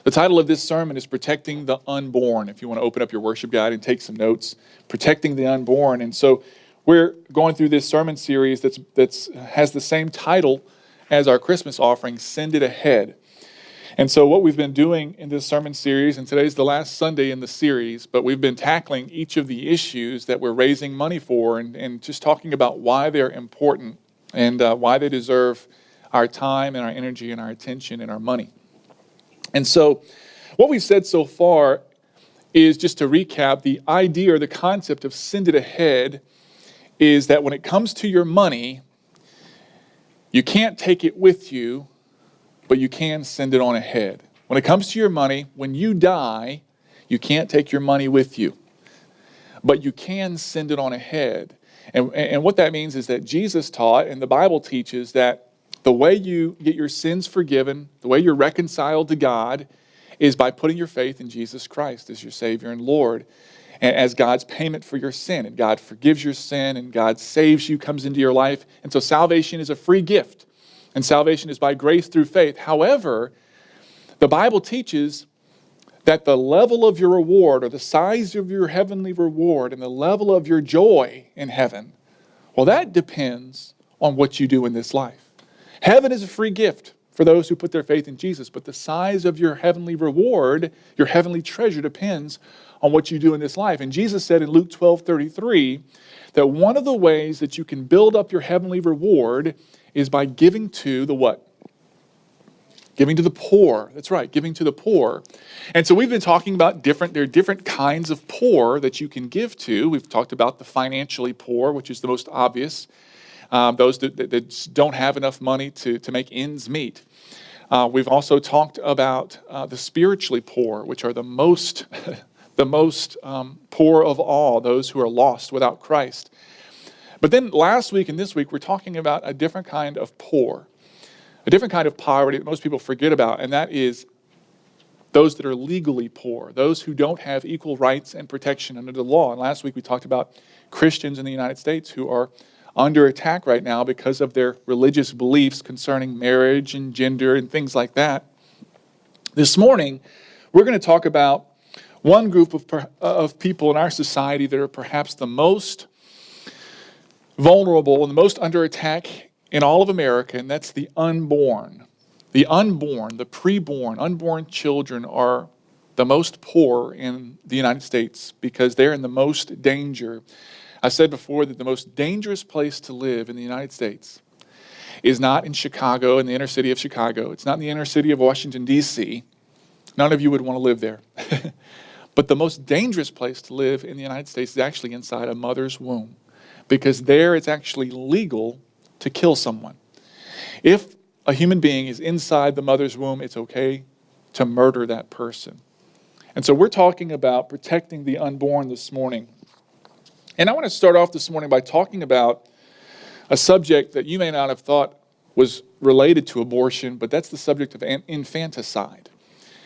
The title of this sermon is Protecting the Unborn. If you want to open up your worship guide and take some notes, Protecting the Unborn. And so we're going through this sermon series that has the same title as our Christmas offering, Send It Ahead. And so what we've been doing in this sermon series, and today's the last Sunday in the series, but we've been tackling each of the issues that we're raising money for and just talking about why they're important and why they deserve our time and our energy and our attention and our money. And so what we've said so far is, just to recap, the idea or the concept of send it ahead is that when it comes to your money, you can't take it with you, but you can send it on ahead. When it comes to your money, when you die, you can't take your money with you, but you can send it on ahead. And what that means is that Jesus taught, and the Bible teaches, that the way you get your sins forgiven, the way you're reconciled to God, is by putting your faith in Jesus Christ as your Savior and Lord, and as God's payment for your sin. And God forgives your sin, and God saves you, comes into your life. And so salvation is a free gift, and salvation is by grace through faith. However, the Bible teaches that the level of your reward, or the size of your heavenly reward, and the level of your joy in heaven, well, that depends on what you do in this life. Heaven is a free gift for those who put their faith in Jesus, but the size of your heavenly reward, your heavenly treasure, depends on what you do in this life. And Jesus said in Luke 12:33 that one of the ways that you can build up your heavenly reward is by giving to the what? Giving to the poor. That's right, giving to the poor. And so we've been talking about there are different kinds of poor that you can give to. We've talked about the financially poor, which is the most obvious. Those that don't have enough money to make ends meet. We've also talked about the spiritually poor, which are the most poor of all, those who are lost without Christ. But then last week and this week, we're talking about a different kind of poor, a different kind of poverty that most people forget about, and that is those that are legally poor, those who don't have equal rights and protection under the law. And last week we talked about Christians in the United States who are under attack right now because of their religious beliefs concerning marriage and gender and things like that. This morning, we're going to talk about one group of people in our society that are perhaps the most vulnerable and the most under attack in all of America, and that's the unborn. The unborn, the preborn, unborn children are the most poor in the United States because they're in the most danger. I said before that the most dangerous place to live in the United States is not in Chicago, in the inner city of Chicago. It's not in the inner city of Washington, D.C. None of you would want to live there. But the most dangerous place to live in the United States is actually inside a mother's womb, because there it's actually legal to kill someone. If a human being is inside the mother's womb, it's okay to murder that person. And so we're talking about protecting the unborn this morning. And I want to start off this morning by talking about a subject that you may not have thought was related to abortion, but that's the subject of infanticide.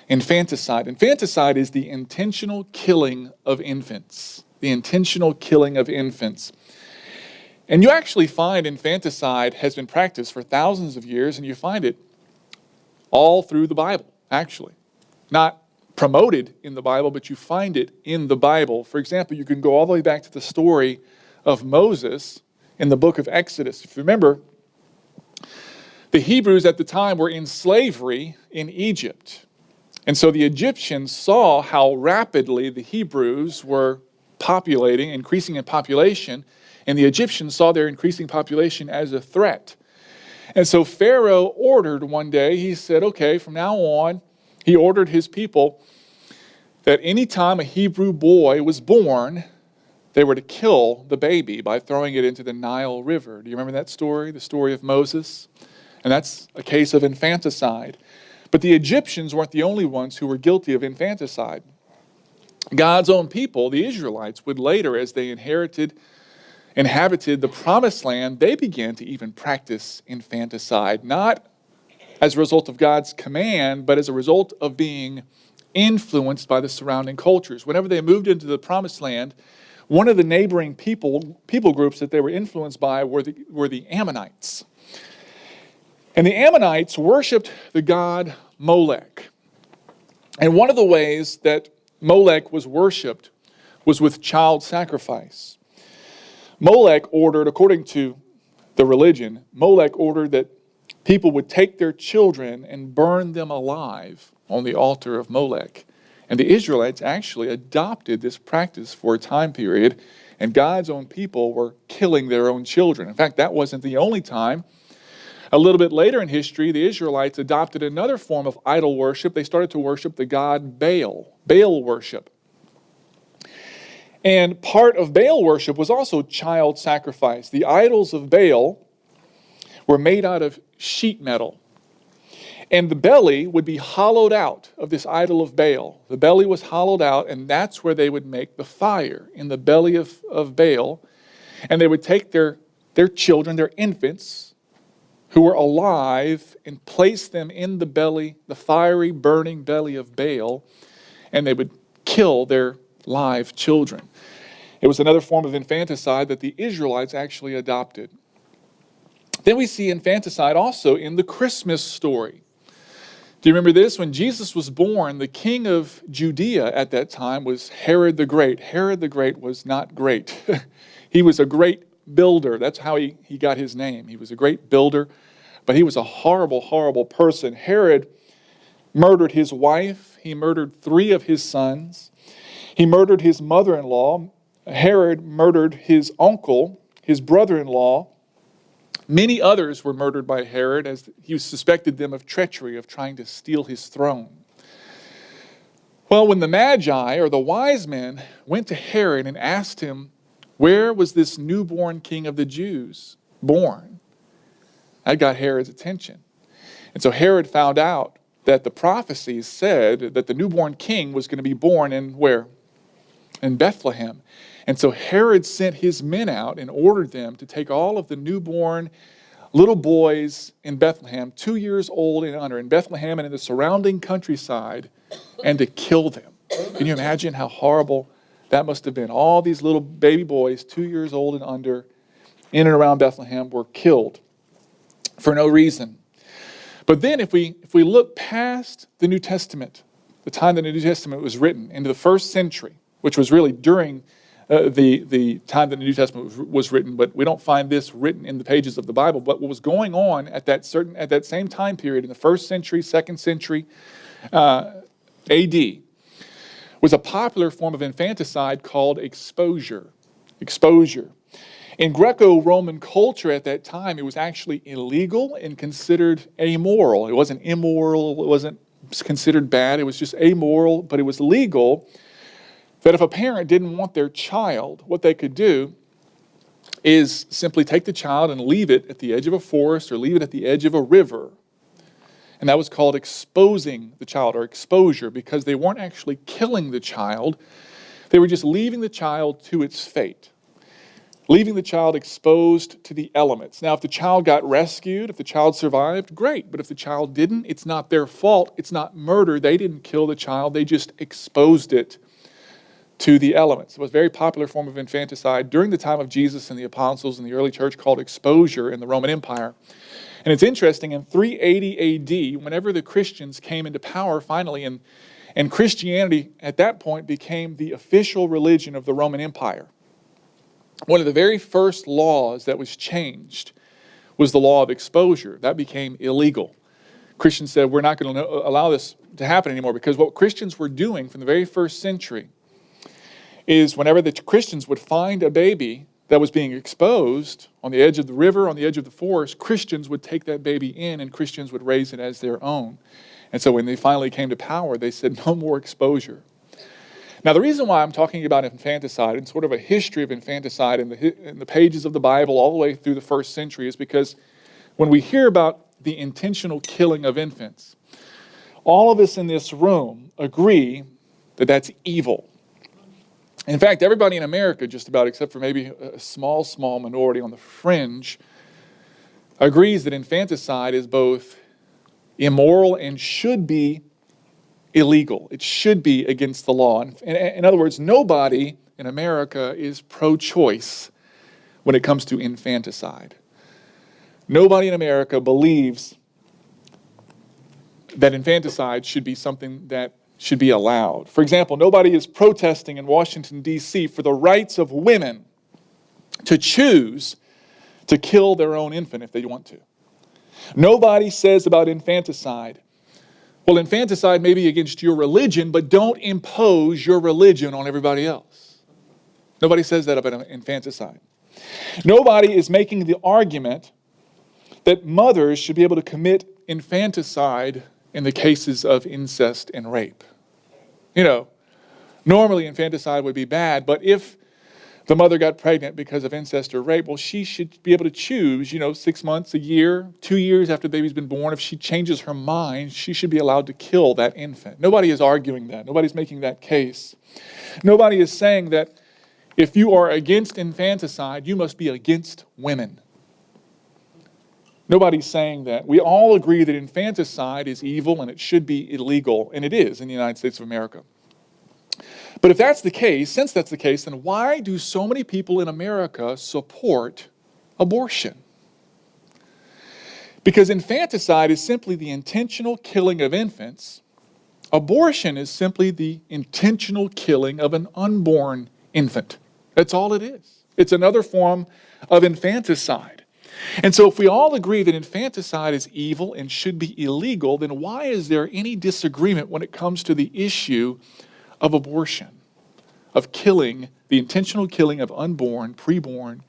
Infanticide. Infanticide is the intentional killing of infants. The intentional killing of infants. And you actually find infanticide has been practiced for thousands of years, and you find it all through the Bible, actually. Not promoted in the Bible, but you find it in the Bible. For example, you can go all the way back to the story of Moses in the book of Exodus. If you remember, the Hebrews at the time were in slavery in Egypt. And so the Egyptians saw how rapidly the Hebrews were populating, increasing in population, and the Egyptians saw their increasing population as a threat. And so Pharaoh ordered one day, he said, okay, from now on, he ordered his people that any time a Hebrew boy was born, they were to kill the baby by throwing it into the Nile River. Do you remember that story, the story of Moses? And that's a case of infanticide. But the Egyptians weren't the only ones who were guilty of infanticide. God's own people, the Israelites, would later, as they inhabited the promised land, they began to even practice infanticide, not as a result of God's command, but as a result of being influenced by the surrounding cultures. Whenever they moved into the promised land, one of the neighboring people groups that they were influenced by were the Ammonites. And the Ammonites worshipped the god Molech. And one of the ways that Molech was worshipped was with child sacrifice. Molech ordered, according to the religion, Molech ordered that people would take their children and burn them alive on the altar of Molech. And the Israelites actually adopted this practice for a time period, and God's own people were killing their own children. In fact, that wasn't the only time. A little bit later in history, the Israelites adopted another form of idol worship. They started to worship the god Baal, Baal worship. And part of Baal worship was also child sacrifice. The idols of Baal were made out of sheet metal. And the belly would be hollowed out of this idol of Baal. The belly was hollowed out, and that's where they would make the fire, in the belly of Baal. And they would take their children, their infants, who were alive, and place them in the belly, the fiery, burning belly of Baal, and they would kill their live children. It was another form of infanticide that the Israelites actually adopted. Then we see infanticide also in the Christmas story. Do you remember this? When Jesus was born, the king of Judea at that time was Herod the Great. Herod the Great was not great. He was a great builder. That's how he got his name. He was a great builder, but he was a horrible, horrible person. Herod murdered his wife. He murdered 3 of his sons. He murdered his mother-in-law. Herod murdered his uncle, his brother-in-law. Many others were murdered by Herod, as he suspected them of treachery, of trying to steal his throne. Well, when the Magi, or the wise men, went to Herod and asked him, where was this newborn king of the Jews born? That got Herod's attention. And so Herod found out that the prophecies said that the newborn king was going to be born in where? In Bethlehem. And so Herod sent his men out and ordered them to take all of the newborn little boys in Bethlehem, 2 years old and under, in Bethlehem and in the surrounding countryside, and to kill them. Can you imagine how horrible that must have been? All these little baby boys, 2 years old and under, in and around Bethlehem, were killed for no reason. But then if we look past the New Testament, the time that the New Testament was written, into the first century, which was really during the time that the New Testament was written, but we don't find this written in the pages of the Bible. But what was going on at that same time period in the first century, second century A.D. was a popular form of infanticide called exposure. Exposure. In Greco-Roman culture at that time, it was actually illegal and considered amoral. It wasn't immoral. It wasn't considered bad. It was just amoral, but it was legal. That if a parent didn't want their child, what they could do is simply take the child and leave it at the edge of a forest or leave it at the edge of a river. And that was called exposing the child, or exposure, because they weren't actually killing the child. They were just leaving the child to its fate, leaving the child exposed to the elements. Now, if the child got rescued, if the child survived, great. But if the child didn't, it's not their fault. It's not murder. They didn't kill the child. They just exposed it to the elements. It was a very popular form of infanticide during the time of Jesus and the apostles in the early church, called exposure in the Roman Empire. And it's interesting, in 380 A.D., whenever the Christians came into power finally, and Christianity at that point became the official religion of the Roman Empire, one of the very first laws that was changed was the law of exposure. That became illegal. Christians said, we're not going to allow this to happen anymore, because what Christians were doing from the very first century is whenever the Christians would find a baby that was being exposed on the edge of the river, on the edge of the forest, Christians would take that baby in and Christians would raise it as their own. And so when they finally came to power, they said, no more exposure. Now, the reason why I'm talking about infanticide and sort of a history of infanticide in the pages of the Bible all the way through the first century is because when we hear about the intentional killing of infants, all of us in this room agree that that's evil. In fact, everybody in America, just about, except for maybe a small minority on the fringe, agrees that infanticide is both immoral and should be illegal. It should be against the law. In other words, nobody in America is pro-choice when it comes to infanticide. Nobody in America believes that infanticide should be something that should be allowed. For example, nobody is protesting in Washington, D.C. for the rights of women to choose to kill their own infant if they want to. Nobody says about infanticide, well, infanticide may be against your religion, but don't impose your religion on everybody else. Nobody says that about infanticide. Nobody is making the argument that mothers should be able to commit infanticide in the cases of incest and rape. You know, normally infanticide would be bad, but if the mother got pregnant because of incest or rape, well, she should be able to choose, 6 months, a year, 2 years after the baby's been born. If she changes her mind, she should be allowed to kill that infant. Nobody is arguing that. Nobody's making that case. Nobody is saying that if you are against infanticide, you must be against women. Nobody's saying that. We all agree that infanticide is evil and it should be illegal, and it is in the United States of America. But if that's the case, since that's the case, then why do so many people in America support abortion? Because infanticide is simply the intentional killing of infants. Abortion is simply the intentional killing of an unborn infant. That's all it is. It's another form of infanticide. And so if we all agree that infanticide is evil and should be illegal, then why is there any disagreement when it comes to the issue of abortion, of killing, the intentional killing of unborn, preborn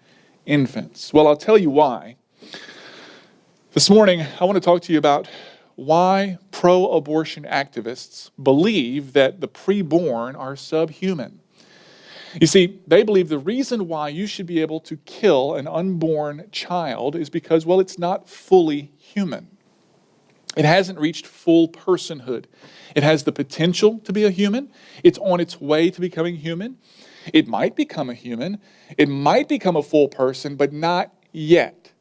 infants? Well, I'll tell you why. This morning, I want to talk to you about why pro-abortion activists believe that the preborn are subhuman. You see, they believe the reason why you should be able to kill an unborn child is because, well, it's not fully human. It hasn't reached full personhood. It has the potential to be a human. It's on its way to becoming human. It might become a human. It might become a full person, but not yet.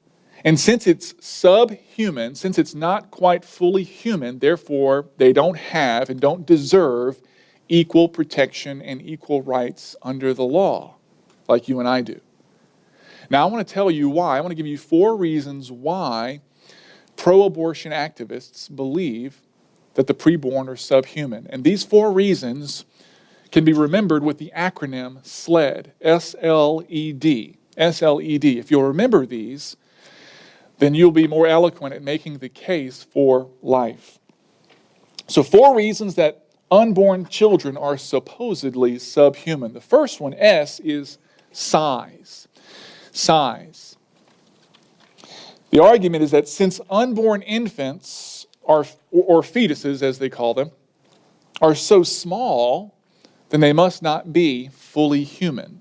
And since it's subhuman, since it's not quite fully human, therefore they don't have and don't deserve equal protection and equal rights under the law, like you and I do. Now, I want to tell you why. I want to give you 4 reasons why pro-abortion activists believe that the preborn are subhuman. And these 4 reasons can be remembered with the acronym SLED, S-L-E-D, S-L-E-D. If you'll remember these, then you'll be more eloquent at making the case for life. So 4 reasons that unborn children are supposedly subhuman. The first one, S, is size. Size. The argument is that since unborn infants are, or fetuses as they call them, are so small, then they must not be fully human.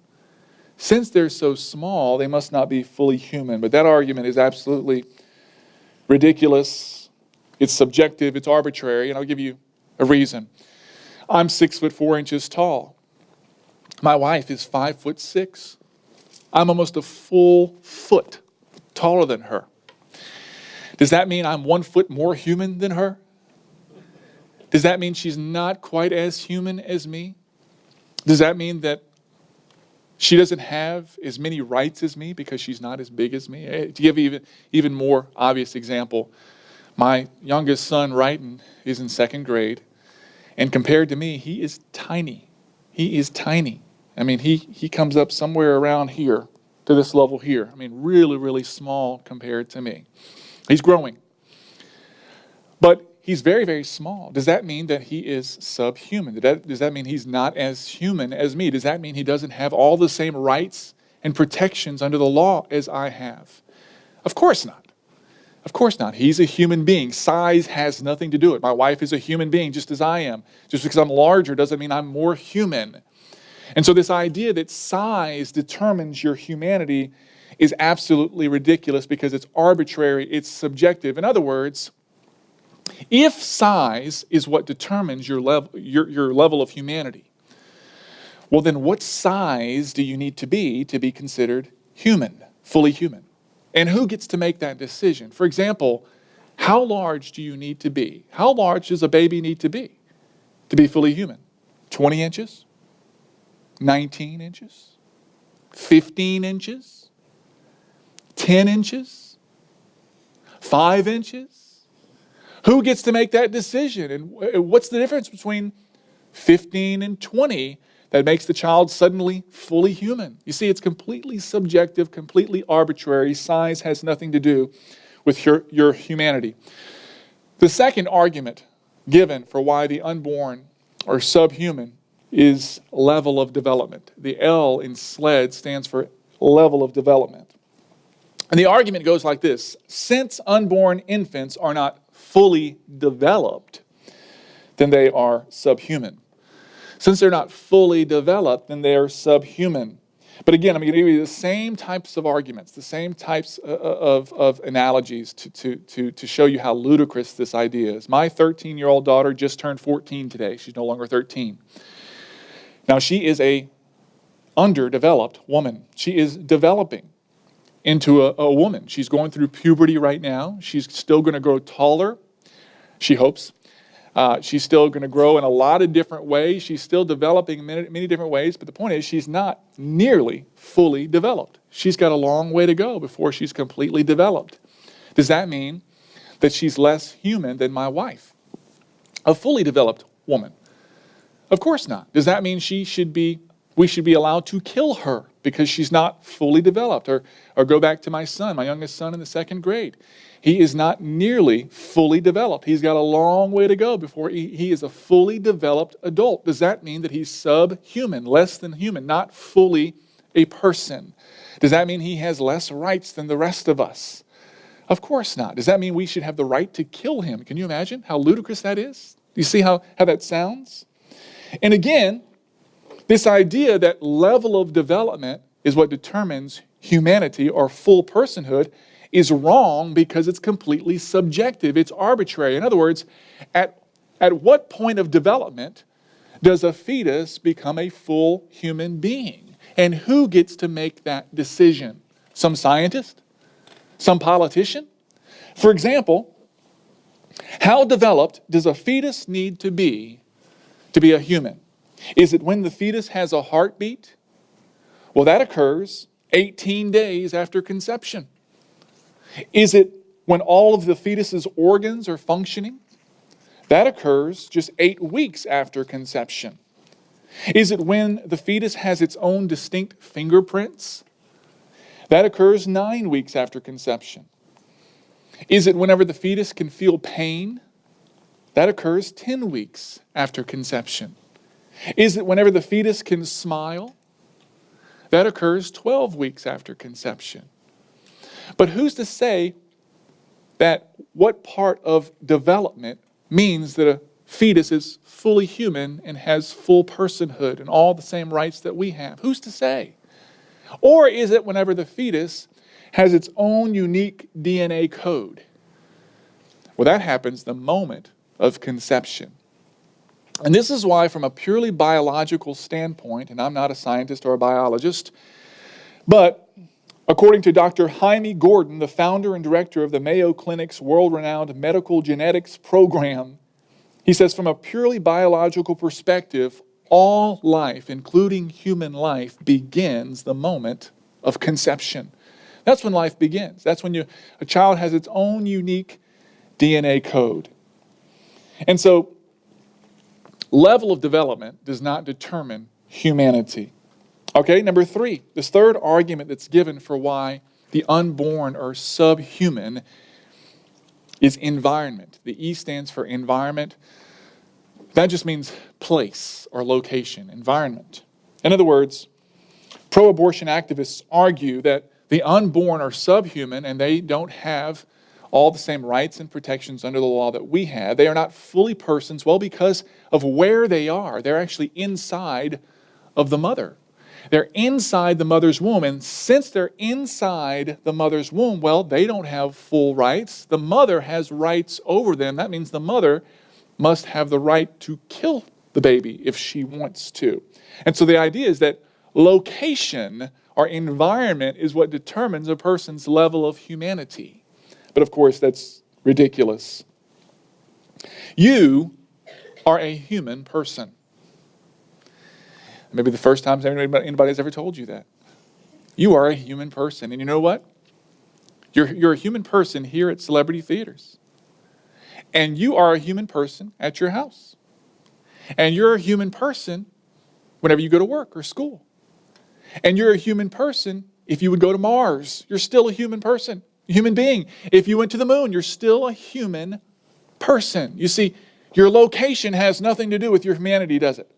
Since they're so small, they must not be fully human. But that argument is absolutely ridiculous. It's subjective, it's arbitrary, and I'll give you a reason. I'm 6'4" tall. My wife is 5'6". I'm almost a full foot taller than her. Does that mean I'm 1 foot more human than her? Does that mean she's not quite as human as me? Does that mean that she doesn't have as many rights as me because she's not as big as me? To give even more obvious example, my youngest son, Wrighton, is in 2nd grade. And compared to me, he is tiny. He is tiny. I mean, he comes up somewhere around here to this level here. I mean, really, really small compared to me. He's growing. But he's very, very small. Does that mean that he is subhuman? Does that mean he's not as human as me? Does that mean he doesn't have all the same rights and protections under the law as I have? Of course not. Of course not. He's a human being. Size has nothing to do with it. My wife is a human being just as I am. Just because I'm larger doesn't mean I'm more human. And so this idea that size determines your humanity is absolutely ridiculous because it's arbitrary, it's subjective. In other words, if size is what determines your level of humanity, well then what size do you need to be considered human, fully human? And who gets to make that decision? For example, how large do you need to be? How large does a baby need to be fully human? 20 inches? 19 inches? 15 inches? 10 inches? 5 inches? Who gets to make that decision? And what's the difference between 15 and 20 that makes the child suddenly fully human. You see, it's completely subjective, completely arbitrary. Size has nothing to do with your humanity. The second argument given for why the unborn are subhuman is level of development. The L in SLED stands for level of development. And the argument goes like this: since unborn infants are not fully developed, then they are subhuman. Since they're not fully developed, then they're subhuman. But again, I'm going to give you the same types of arguments, the same types of analogies to show you how ludicrous this idea is. My 13-year-old daughter just turned 14 today. She's no longer 13. Now, she is a underdeveloped woman. She is developing into a woman. She's going through puberty right now. She's still going to grow taller, she hopes. She's still going to grow in a lot of different ways. She's still developing in many different ways, but the point is she's not nearly fully developed. She's got a long way to go before she's completely developed. Does that mean that she's less human than my wife, a fully developed woman? Of course not. Does that mean we should be allowed to kill her because she's not fully developed? Or go back to my son, my youngest son in the second grade. He is not nearly fully developed. He's got a long way to go before he is a fully developed adult. Does that mean that he's subhuman, less than human, not fully a person? Does that mean he has less rights than the rest of us? Of course not. Does that mean we should have the right to kill him? Can you imagine how ludicrous that is? Do you see how that sounds? And again, this idea that level of development is what determines humanity or full personhood is wrong because it's completely subjective. It's arbitrary. In other words, at what point of development does a fetus become a full human being? And who gets to make that decision? Some scientist? Some politician? For example, how developed does a fetus need to be a human? Is it when the fetus has a heartbeat? Well, that occurs 18 days after conception. Is it when all of the fetus's organs are functioning? That occurs just 8 weeks after conception. Is it when the fetus has its own distinct fingerprints? That occurs 9 weeks after conception. Is it whenever the fetus can feel pain? That occurs 10 weeks after conception. Is it whenever the fetus can smile? That occurs 12 weeks after conception. But who's to say that what part of development means that a fetus is fully human and has full personhood and all the same rights that we have? Who's to say? Or is it whenever the fetus has its own unique DNA code? Well, that happens the moment of conception. And this is why, from a purely biological standpoint, and I'm not a scientist or a biologist, but according to Dr. Jaime Gordon, the founder and director of the Mayo Clinic's world-renowned medical genetics program, he says, from a purely biological perspective, all life, including human life, begins the moment of conception. That's when life begins. That's when a child has its own unique DNA code. And so, level of development does not determine humanity. Okay, number 3, this third argument that's given for why the unborn are subhuman is environment. The E stands for environment. That just means place or location, environment. In other words, pro-abortion activists argue that the unborn are subhuman and they don't have all the same rights and protections under the law that we have. They are not fully persons, well, because of where they are. They're actually inside of the mother. They're inside the mother's womb, and since they're inside the mother's womb, well, they don't have full rights. The mother has rights over them. That means the mother must have the right to kill the baby if she wants to. And so the idea is that location or environment is what determines a person's level of humanity. But of course, that's ridiculous. You are a human person. Maybe the first time anybody's ever told you that. You are a human person. And you know what? You're a human person here at Celebrity Theaters. And you are a human person at your house. And you're a human person whenever you go to work or school. And you're a human person if you would go to Mars. You're still a human person, a human being. If you went to the moon, you're still a human person. You see, your location has nothing to do with your humanity, does it?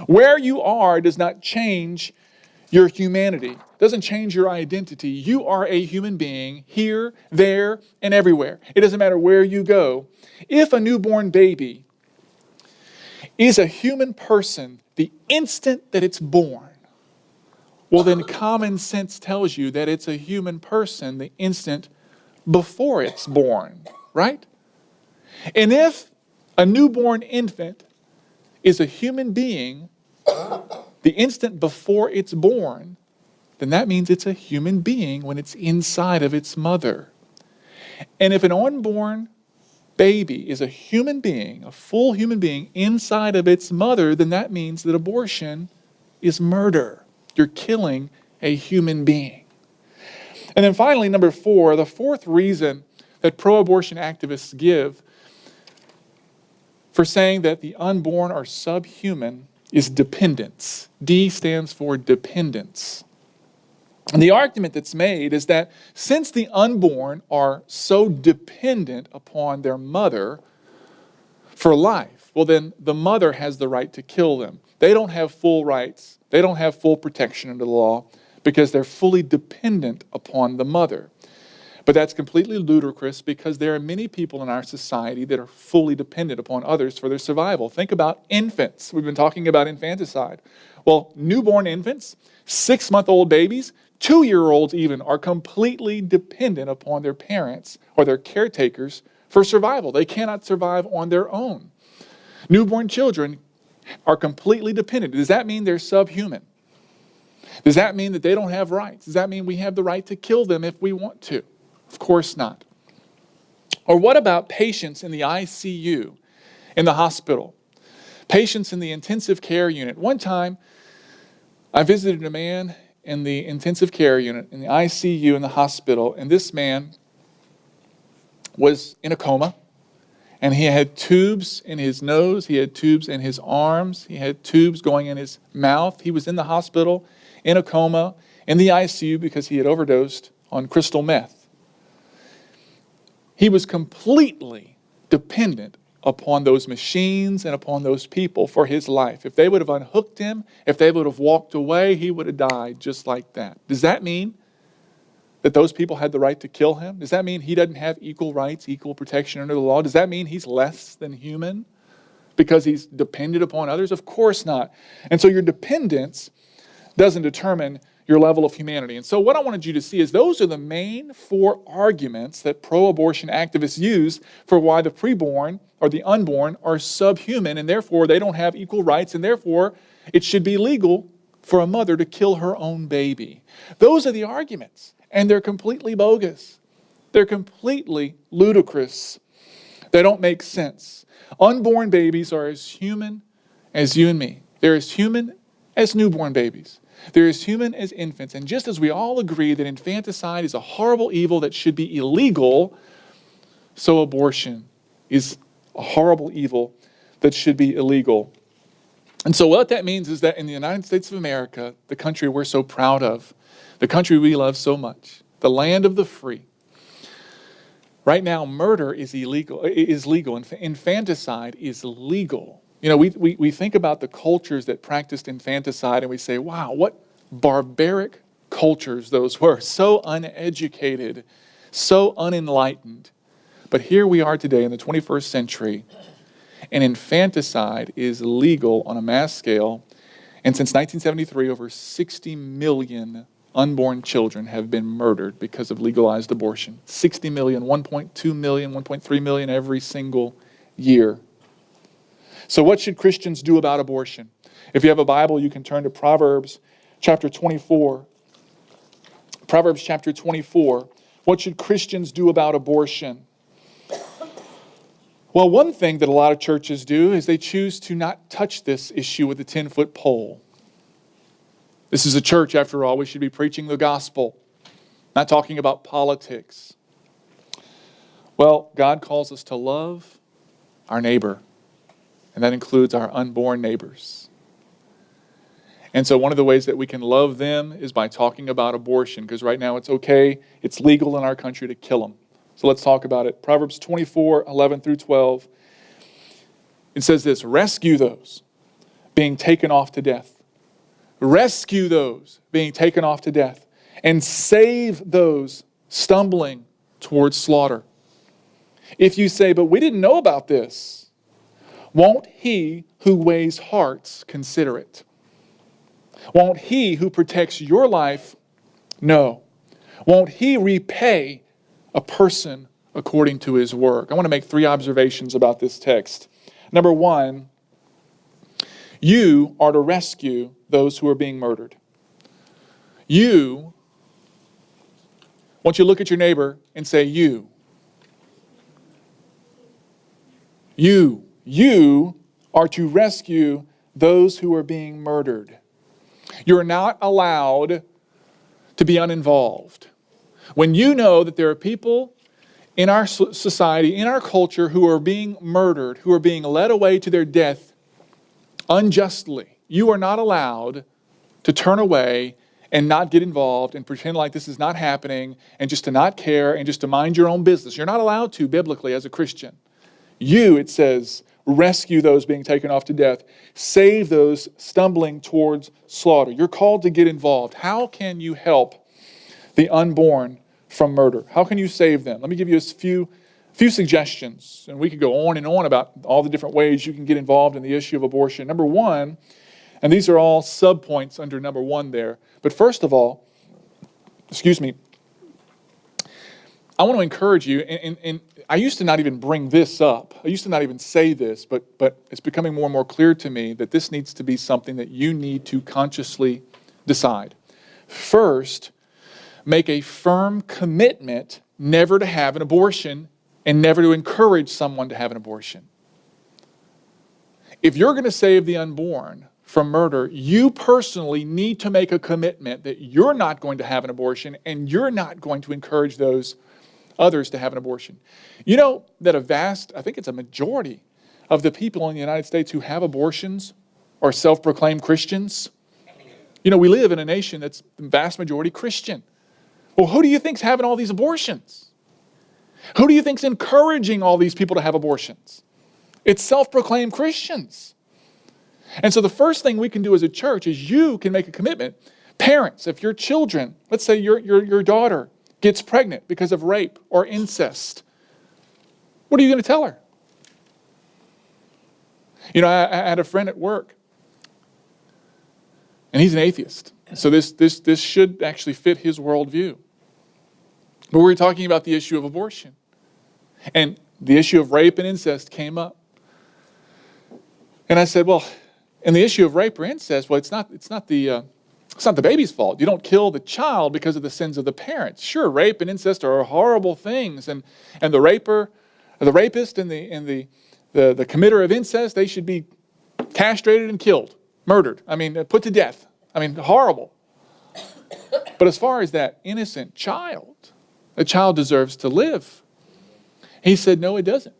Where you are does not change your humanity. It doesn't change your identity. You are a human being here, there, and everywhere. It doesn't matter where you go. If a newborn baby is a human person the instant that it's born, well, then common sense tells you that it's a human person the instant before it's born, right? And if a newborn infant is a human being the instant before it's born, then that means it's a human being when it's inside of its mother. And if an unborn baby is a human being, a full human being inside of its mother, then that means that abortion is murder. You're killing a human being. And then finally, number 4, the fourth reason that pro-abortion activists give for saying that the unborn are subhuman is dependence. D stands for dependence. And the argument that's made is that since the unborn are so dependent upon their mother for life, well then the mother has the right to kill them. They don't have full rights. They don't have full protection under the law because they're fully dependent upon the mother. But that's completely ludicrous because there are many people in our society that are fully dependent upon others for their survival. Think about infants. We've been talking about infanticide. Well, newborn infants, 6-month-old babies, 2-year-olds even are completely dependent upon their parents or their caretakers for survival. They cannot survive on their own. Newborn children are completely dependent. Does that mean they're subhuman? Does that mean that they don't have rights? Does that mean we have the right to kill them if we want to? Of course not. Or what about patients in the ICU, in the hospital? Patients in the intensive care unit. One time, I visited a man in the intensive care unit, in the ICU in the hospital, and this man was in a coma, and he had tubes in his nose, he had tubes in his arms, he had tubes going in his mouth. He was in the hospital, in a coma, in the ICU because he had overdosed on crystal meth. He was completely dependent upon those machines and upon those people for his life. If they would have unhooked him, if they would have walked away, he would have died just like that. Does that mean that those people had the right to kill him? Does that mean he doesn't have equal rights, equal protection under the law? Does that mean he's less than human because he's dependent upon others? Of course not. And so your dependence doesn't determine your level of humanity. And so what I wanted you to see is those are the main 4 arguments that pro-abortion activists use for why the preborn or the unborn are subhuman, and therefore they don't have equal rights, and therefore it should be legal for a mother to kill her own baby. Those are the arguments, and they're completely bogus. They're completely ludicrous. They don't make sense. Unborn babies are as human as you and me. They're as human as newborn babies. They're as human as infants. And just as we all agree that infanticide is a horrible evil that should be illegal, so abortion is a horrible evil that should be illegal. And so what that means is that in the United States of America, the country we're so proud of, the country we love so much, the land of the free, right now murder is legal. Infanticide is legal. You know, we think about the cultures that practiced infanticide and we say, wow, what barbaric cultures those were. So uneducated, so unenlightened. But here we are today in the 21st century, and infanticide is legal on a mass scale. And since 1973, over 60 million unborn children have been murdered because of legalized abortion. 60 million, 1.2 million, 1.3 million every single year. So what should Christians do about abortion? If you have a Bible, you can turn to Proverbs chapter 24. Proverbs chapter 24. What should Christians do about abortion? Well, one thing that a lot of churches do is they choose to not touch this issue with a 10-foot pole. This is a church, after all. We should be preaching the gospel, not talking about politics. Well, God calls us to love our neighbor. And that includes our unborn neighbors. And so one of the ways that we can love them is by talking about abortion, because right now it's okay, it's legal in our country to kill them. So let's talk about it. Proverbs 24:11-12. It says this, rescue those being taken off to death. Rescue those being taken off to death, and save those stumbling towards slaughter. If you say, but we didn't know about this, won't he who weighs hearts consider it? Won't he who protects your life know? Won't he repay a person according to his work? I want to make 3 observations about this text. Number 1, you are to rescue those who are being murdered. You, I want you to look at your neighbor and say, you. You are to rescue those who are being murdered. You're not allowed to be uninvolved. When you know that there are people in our society, in our culture, who are being murdered, who are being led away to their death unjustly, you are not allowed to turn away and not get involved and pretend like this is not happening and just to not care and just to mind your own business. You're not allowed to biblically as a Christian. You, it says, rescue those being taken off to death. Save those stumbling towards slaughter. You're called to get involved. How can you help the unborn from murder? How can you save them? Let me give you a few suggestions, and we could go on and on about all the different ways you can get involved in the issue of abortion. Number 1, and these are all subpoints under number 1 there, but first of all, I want to encourage you, and I used to not even bring this up. I used to not even say this, but it's becoming more and more clear to me that this needs to be something that you need to consciously decide. First, make a firm commitment never to have an abortion and never to encourage someone to have an abortion. If you're going to save the unborn from murder, you personally need to make a commitment that you're not going to have an abortion and you're not going to encourage those others to have an abortion. You know that I think it's a majority of the people in the United States who have abortions are self-proclaimed Christians. You know, we live in a nation that's the vast majority Christian. Well, who do you think's having all these abortions? Who do you think's encouraging all these people to have abortions? It's self-proclaimed Christians. And so the first thing we can do as a church is you can make a commitment. Parents, if your children, let's say your daughter gets pregnant because of rape or incest, what are you going to tell her? You know, I had a friend at work, and he's an atheist. So this should actually fit his worldview. But we were talking about the issue of abortion. And the issue of rape and incest came up. And I said, well, and the issue of rape or incest, well, it's not the baby's fault. You don't kill the child because of the sins of the parents. Sure, rape and incest are horrible things, and the rapist and the committer of incest, they should be castrated and killed, murdered. I mean, put to death. I mean, horrible. But as far as that innocent child, the child deserves to live. He said, no, it doesn't.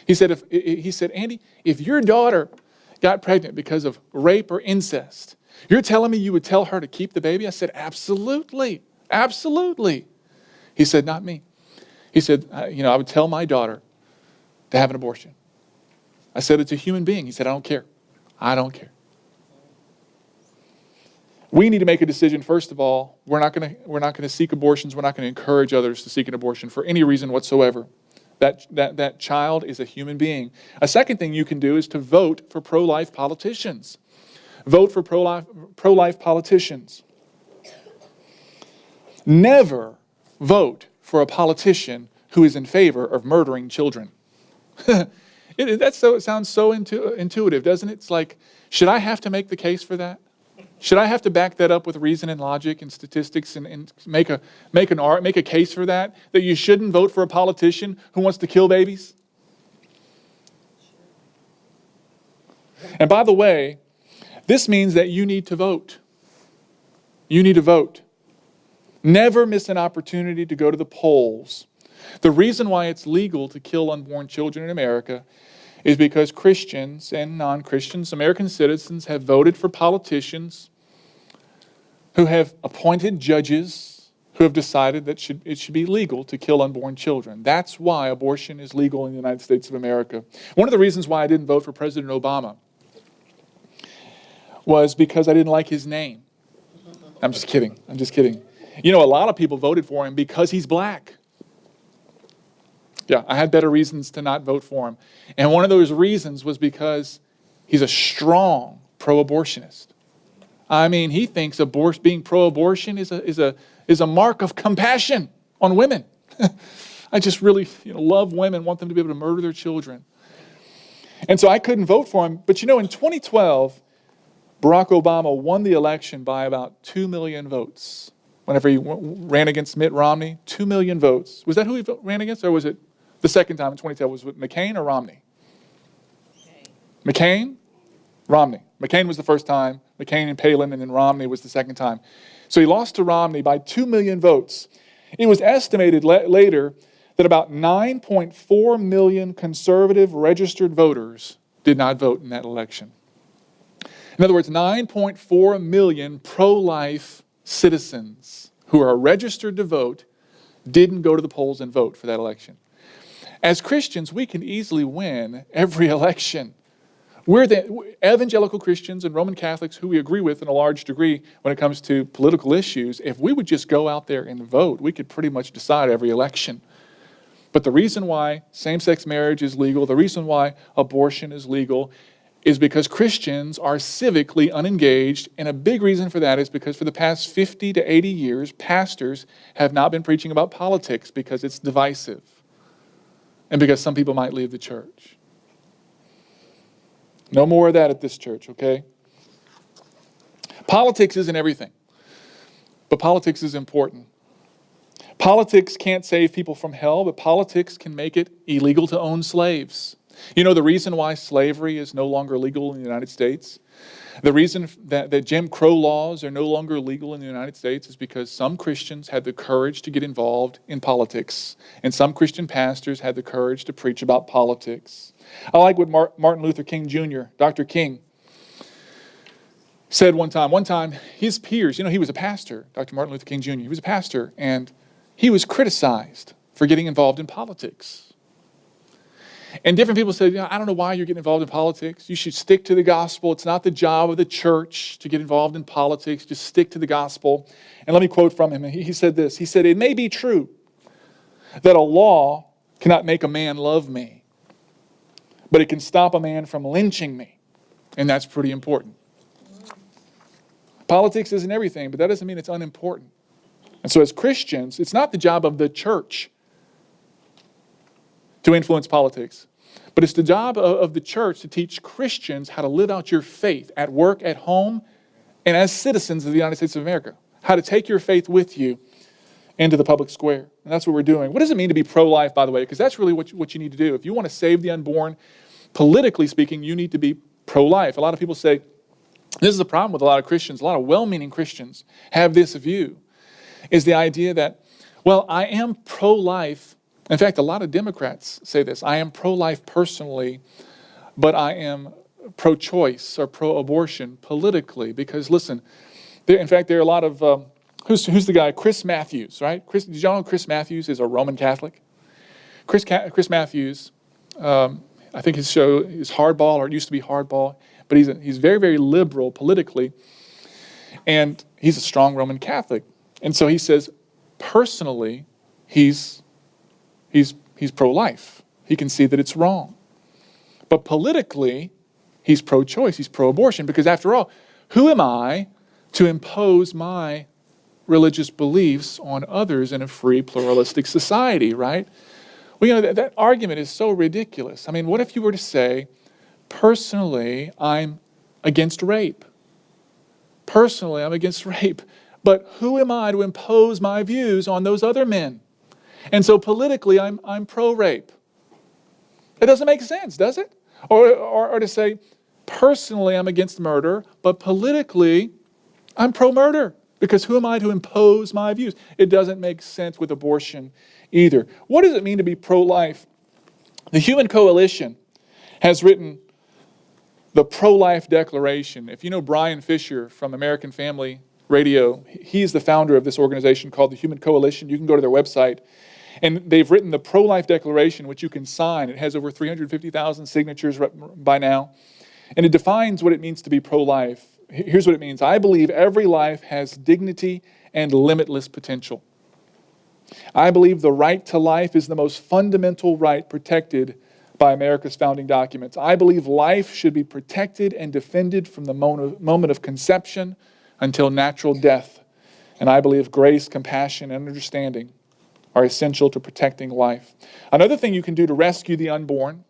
He said, Andy, if your daughter got pregnant because of rape or incest, you're telling me you would tell her to keep the baby? I said, absolutely, absolutely. He said, not me. He said, I would tell my daughter to have an abortion. I said, it's a human being. He said, I don't care. I don't care. We need to make a decision, first of all. We're not going to seek abortions. We're not going to encourage others to seek an abortion for any reason whatsoever. That child is a human being. A second thing you can do is to vote for pro-life politicians. Vote for pro-life politicians. Never vote for a politician who is in favor of murdering children. It sounds so intuitive, doesn't it? It's like, should I have to make the case for that? Should I have to back that up with reason and logic and statistics and make a case for that you shouldn't vote for a politician who wants to kill babies? And by the way, this means that you need to vote. You need to vote. Never miss an opportunity to go to the polls. The reason why it's legal to kill unborn children in America is because Christians and non-Christians, American citizens, have voted for politicians who have appointed judges who have decided that it should be legal to kill unborn children. That's why abortion is legal in the United States of America. One of the reasons why I didn't vote for President Obama was because I didn't like his name. I'm just kidding. You know, a lot of people voted for him because he's black. Yeah, I had better reasons to not vote for him. And one of those reasons was because he's a strong pro-abortionist. I mean, he thinks being pro-abortion is a mark of compassion on women. I just really love women, want them to be able to murder their children. And so I couldn't vote for him. But in 2012, Barack Obama won the election by about 2 million votes. Whenever he ran against Mitt Romney, 2 million votes. Was that who he ran against, or was it the second time in 2012? Was it McCain or Romney? McCain? Romney. McCain was the first time, McCain and Palin, and then Romney was the second time. So he lost to Romney by 2 million votes. It was estimated later that about 9.4 million conservative registered voters did not vote in that election. In other words, 9.4 million pro-life citizens who are registered to vote didn't go to the polls and vote for that election. As Christians, we can easily win every election. We're the evangelical Christians and Roman Catholics who we agree with in a large degree when it comes to political issues. If we would just go out there and vote, we could pretty much decide every election. But the reason why same-sex marriage is legal, the reason why abortion is legal, is because Christians are civically unengaged, and a big reason for that is because for the past 50 to 80 years, pastors have not been preaching about politics because it's divisive, and because some people might leave the church. No more of that at this church, okay? Politics isn't everything, but politics is important. Politics can't save people from hell, but politics can make it illegal to own slaves. You know the reason why slavery is no longer legal in the United States? The reason that Jim Crow laws are no longer legal in the United States is because some Christians had the courage to get involved in politics, and some Christian pastors had the courage to preach about politics. I like what Martin Luther King Jr., Dr. King, said one time, his peers, he was a pastor, Dr. Martin Luther King Jr., he was a pastor, and he was criticized for getting involved in politics. And different people said, I don't know why you're getting involved in politics. You should stick to the gospel. It's not the job of the church to get involved in politics. Just stick to the gospel. And let me quote from him. He said this. He said, "It may be true that a law cannot make a man love me, but it can stop a man from lynching me. And that's pretty important." Politics isn't everything, but that doesn't mean it's unimportant. And so as Christians, it's not the job of the church to influence politics, but it's the job of the church to teach Christians how to live out your faith at work, at home, and as citizens of the United States of America. How to take your faith with you into the public square. And that's what we're doing. What does it mean to be pro-life, by the way? Because that's really what you need to do. If you want to save the unborn, politically speaking, you need to be pro-life. A lot of people say, this is a problem with a lot of Christians, a lot of well-meaning Christians have this view, is the idea that, well, I am pro-life. In fact, a lot of Democrats say this. I am pro-life personally, but I am pro-choice or pro-abortion politically. Because listen, there are a lot of, who's the guy? Chris Matthews, right? Did y'all know Chris Matthews is a Roman Catholic? Chris Matthews, I think his show is Hardball, or it used to be Hardball, but he's very, very liberal politically, and he's a strong Roman Catholic. And so he says, personally, he's pro-life. He can see that it's wrong. But politically, he's pro-choice. He's pro-abortion. Because after all, who am I to impose my religious beliefs on others in a free, pluralistic society, right? Well, that argument is so ridiculous. I mean, what if you were to say, personally, I'm against rape. Personally, I'm against rape. But who am I to impose my views on those other men? And so politically, I'm pro-rape. It doesn't make sense, does it? Or to say, personally, I'm against murder, but politically, I'm pro-murder. Because who am I to impose my views? It doesn't make sense with abortion either. What does it mean to be pro-life? The Human Coalition has written the pro-life declaration. If you know Brian Fisher from American Family Radio, he's the founder of this organization called the Human Coalition. You can go to their website, and they've written the pro-life declaration, which you can sign. It has over 350,000 signatures by now, and it defines what it means to be pro-life. Here's what it means. I believe every life has dignity and limitless potential. I believe the right to life is the most fundamental right protected by America's founding documents. I believe life should be protected and defended from the moment of conception until natural death. And I believe grace, compassion, and understanding are essential to protecting life. Another thing you can do to rescue the unborn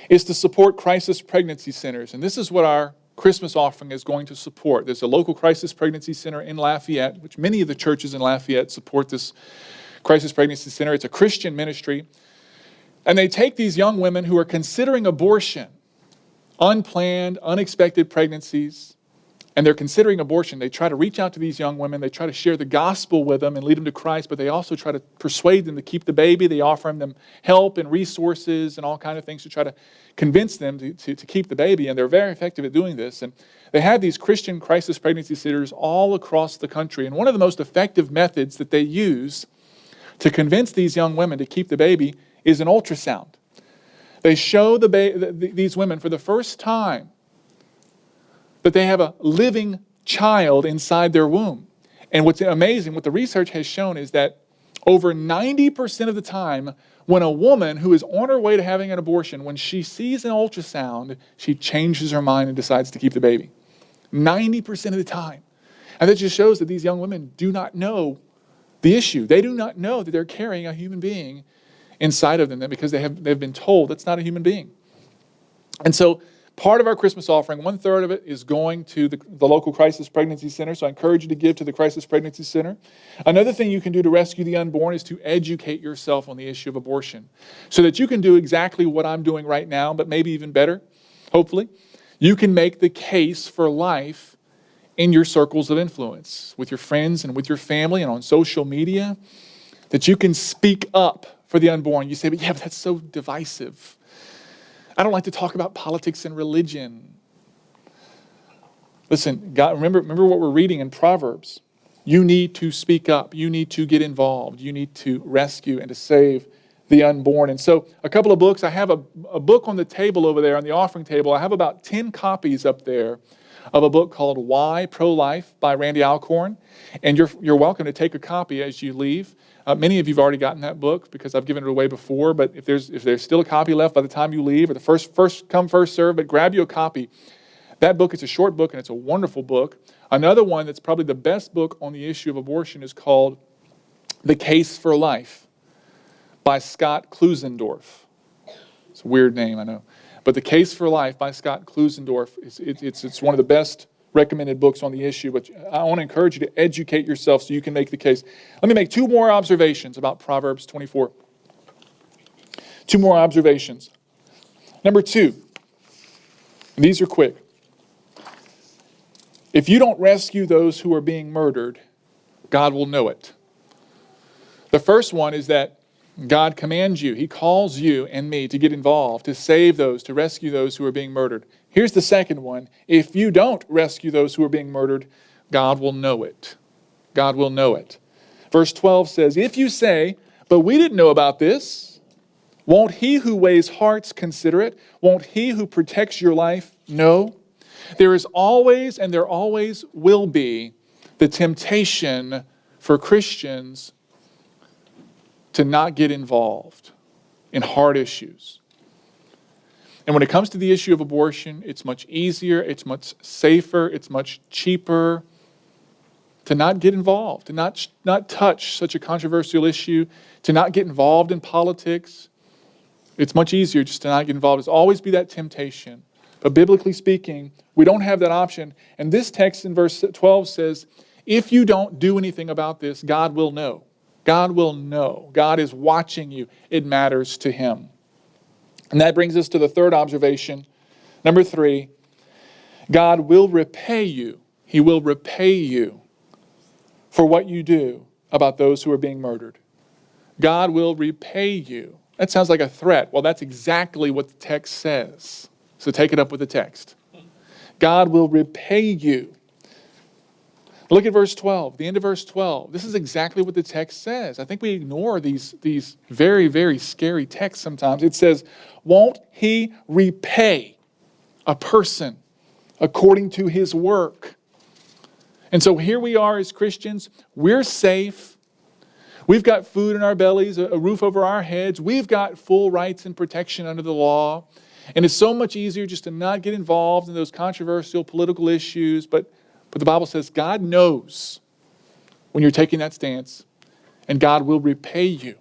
is to support crisis pregnancy centers. And this is what our Christmas offering is going to support. There's a local crisis pregnancy center in Lafayette, which many of the churches in Lafayette support this crisis pregnancy center. It's a Christian ministry. And they take these young women who are considering abortion, unplanned, unexpected pregnancies, and they're considering abortion. They try to reach out to these young women. They try to share the gospel with them and lead them to Christ, but they also try to persuade them to keep the baby. They offer them help and resources and all kinds of things to try to convince them to keep the baby, and they're very effective at doing this. And they have these Christian crisis pregnancy centers all across the country, and one of the most effective methods that they use to convince these young women to keep the baby is an ultrasound. They show these women for the first time that they have a living child inside their womb. And what's amazing, what the research has shown is that over 90% of the time, when a woman who is on her way to having an abortion, when she sees an ultrasound, she changes her mind and decides to keep the baby. 90% of the time. And that just shows that these young women do not know the issue. They do not know that they're carrying a human being inside of them because they've been told it's not a human being. And so part of our Christmas offering, 1/3 of it is going to the local crisis pregnancy center. So I encourage you to give to the crisis pregnancy center. Another thing you can do to rescue the unborn is to educate yourself on the issue of abortion so that you can do exactly what I'm doing right now, but maybe even better, hopefully. You can make the case for life in your circles of influence with your friends and with your family and on social media, that you can speak up for the unborn. You say, but that's so divisive. I don't like to talk about politics and religion. Listen, God, remember what we're reading in Proverbs. You need to speak up. You need to get involved. You need to rescue and to save the unborn. And so a couple of books. I have a book on the table over there on the offering table. I have about 10 copies up there of a book called Why Pro-Life by Randy Alcorn. And you're welcome to take a copy as you leave. Many of you have already gotten that book because I've given it away before, but if there's still a copy left by the time you leave, or the first come, first serve, but grab you a copy. That book is a short book and it's a wonderful book. Another one that's probably the best book on the issue of abortion is called The Case for Life by Scott Klusendorf. It's a weird name, I know. But The Case for Life by Scott Klusendorf, it's one of the best recommended books on the issue, but I want to encourage you to educate yourself so you can make the case. Let me make 2 more observations about Proverbs 24. 2 more observations. Number 2, and these are quick. If you don't rescue those who are being murdered, God will know it. The first one is that God commands you, He calls you and me to get involved, to save those, to rescue those who are being murdered. Here's the second one. If you don't rescue those who are being murdered, God will know it. God will know it. Verse 12 says, if you say, but we didn't know about this, won't He who weighs hearts consider it? Won't He who protects your life know? There is always, and there always will be, the temptation for Christians to not get involved in hard issues. And when it comes to the issue of abortion, it's much easier, it's much safer, it's much cheaper to not get involved, to not touch such a controversial issue, to not get involved in politics. It's much easier just to not get involved. There's always be that temptation. But biblically speaking, we don't have that option. And this text in verse 12 says, if you don't do anything about this, God will know. God will know. God is watching you. It matters to Him. And that brings us to the third observation. Number 3, God will repay you. He will repay you for what you do about those who are being murdered. God will repay you That sounds like a threat. Well, that's exactly what the text says. So take it up with the text. God will repay you. Look at verse 12, the end of verse 12. This is exactly what the text says. I think we ignore these very, very scary texts sometimes. It says, won't he repay a person according to his work? And so here we are as Christians. We're safe. We've got food in our bellies, a roof over our heads. We've got full rights and protection under the law. And it's so much easier just to not get involved in those controversial political issues. But the Bible says God knows when you're taking that stance, and God will repay you.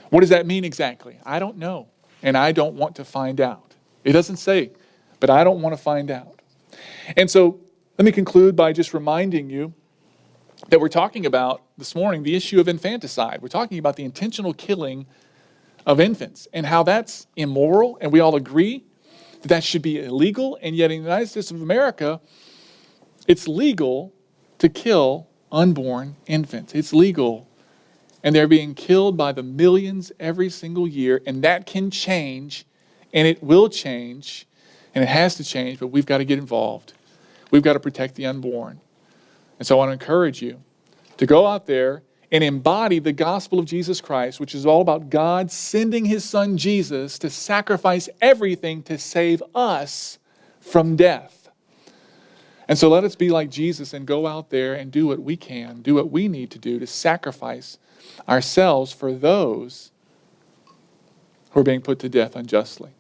What does that mean exactly? I don't know, and I don't want to find out. It doesn't say, but I don't want to find out. And so let me conclude by just reminding you that we're talking about this morning the issue of infanticide. We're talking about the intentional killing of infants and how that's immoral, and we all agree that that should be illegal, and yet in the United States of America, it's legal to kill unborn infants. It's legal. And they're being killed by the millions every single year, and that can change, and it will change, and it has to change, but we've got to get involved. We've got to protect the unborn. And so I want to encourage you to go out there and embody the gospel of Jesus Christ, which is all about God sending his son Jesus to sacrifice everything to save us from death. And so let us be like Jesus and go out there and do what we can, do what we need to do to sacrifice ourselves for those who are being put to death unjustly.